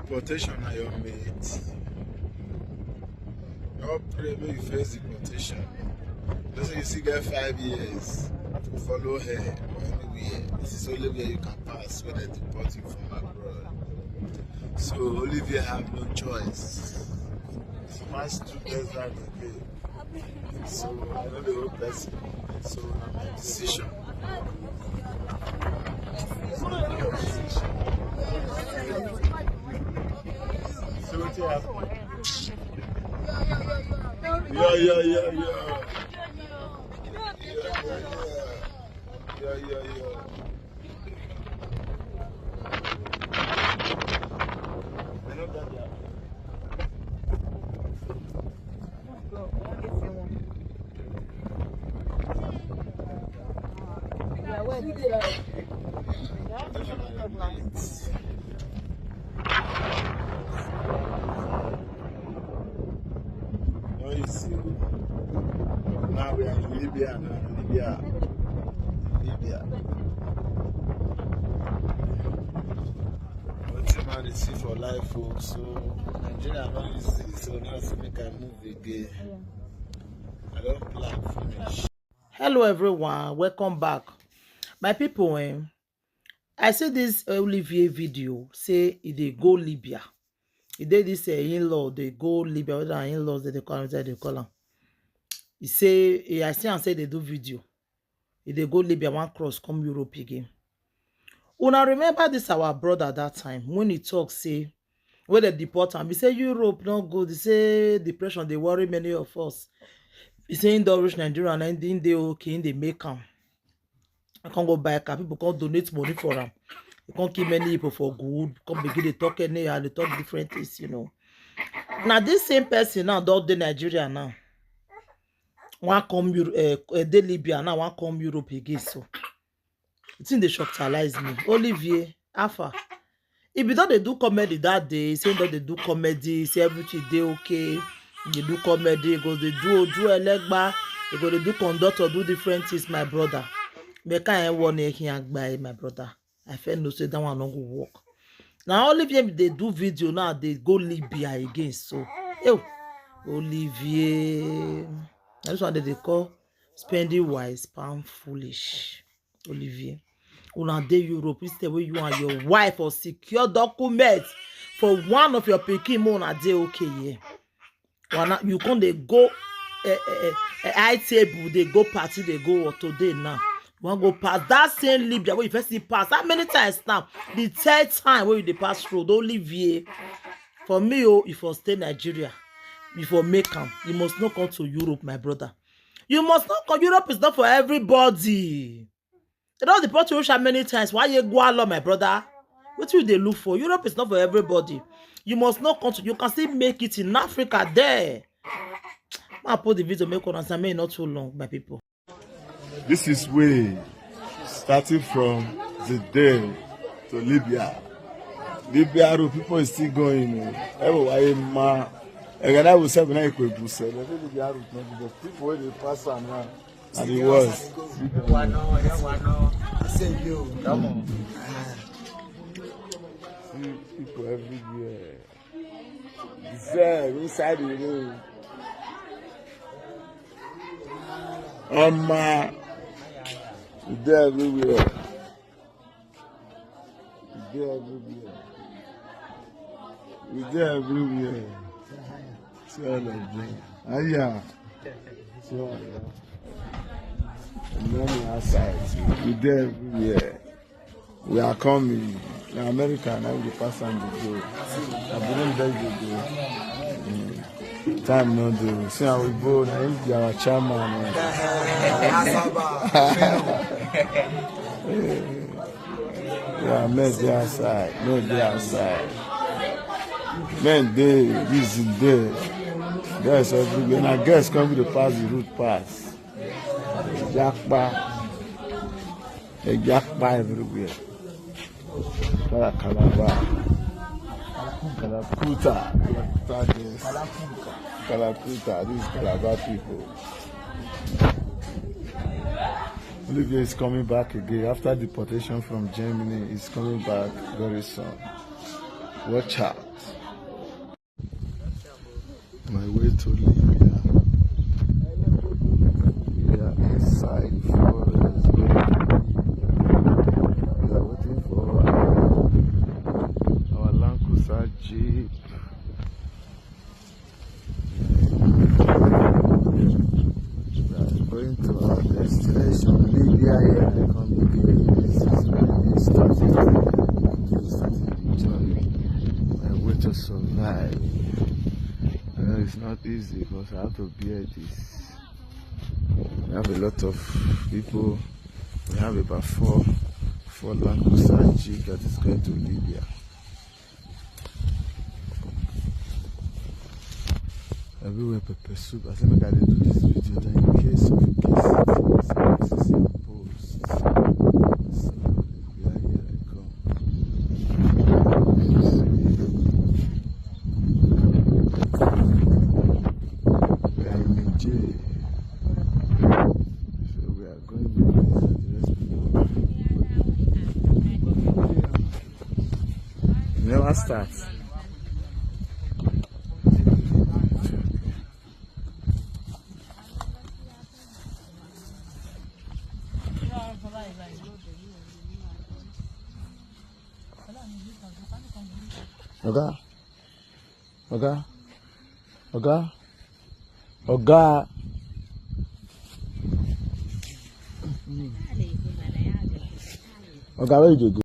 deportation are your mate. Don't pray when you face deportation. Just you still get 5 years to follow her or anywhere. This is only where you can pass when they deport you from abroad. So Olivie have no choice. She must do best that again. So I know the whole person. So I'm a decision. So what you have? Yeah. I know that. Now we are in Libya. What's the man is see for life, folks? So Nigeria not easy. So now to make a move again. I don't plan finish. Hello everyone, welcome back. My people, I see this Olivie video say they go Libya. He did this in-law, they go Libya, whether in-laws they call them. He say, I see and say they do video. If they go Libya, one cross, come Europe again. Una remember this our brother that time when he talk say when they deport him, he say Europe not good. He say depression, they worry many of us. He say in the rich Nigeria and in they okay, in they make them. I can't go buy a car. People can't donate money for them. You can't keep many people for good. Come begin to talk anyhow, they talk different things, you know. Now this same person now don't the Nigeria now. One come de Libya now, one come Europe again. So it's in the shocktalize me. Olivie, Alpha. If you don't they do comedy that day, saying that they do comedy, say everything they okay. They do comedy, because they do a leg bar, because they do conduct or do different things, my brother. But can't want to by my brother. I felt no say that one not go work. Now Olivie they do video now, they go Libya again. So ew, Olivie. That's what they call spending wise, pound foolish. Olivie. Una dey Europe, instead where you and your wife or secure documents for one of your pikin mo una dey okay here. You can't they go high table, they go party, they go today now. You want to go past that same Libya where you first see pass. How many times now? The third time where you pass through, don't Olivie. For me, if you stay Nigeria, before make them, you must not come to Europe, my brother. You must not come. Europe is not for everybody. They don't deport you many times. Why you go along, my brother? What will they look for? Europe is not for everybody. You must not come to. You can still make it in Africa there. I'll put the video make understand me not too long, my people. This is way starting from the day to Libya. Libya, people is still going. Everywhere, and I will say when I could do so. The people when they pass on now, and it was. See people everywhere. There inside the room. There everywhere. There everywhere. There everywhere. See all of them. Yeah. See all of them. And then outside. We there everywhere. We are coming. In America, now we pass on the go. I believe that they go. Time no do. See how we go. Now he's our chairman. Yeah, men they outside. No, they outside. Men they, this is there. There's everywhere. And I guess come to pass the route pass. Jakba everywhere. Kalakuta, these Calabar people. Olivie is coming back again after deportation from Germany. He's coming back very soon. Watch out. My way to Libya. We are inside the forest. We are waiting for our Land Cruiser Jeep. We are going to our destination, Libya. Here I come again. This is really starting the journey. My way to survive. It's not easy because I have to bear this. We have a lot of people. We have about four Land Cruiser Jeep that is going to Libya. Everywhere pepper soup. I think I gotta do this video then in case of posts. So we are here. I come. So we are going to never starts. Oga. Oga, where you go?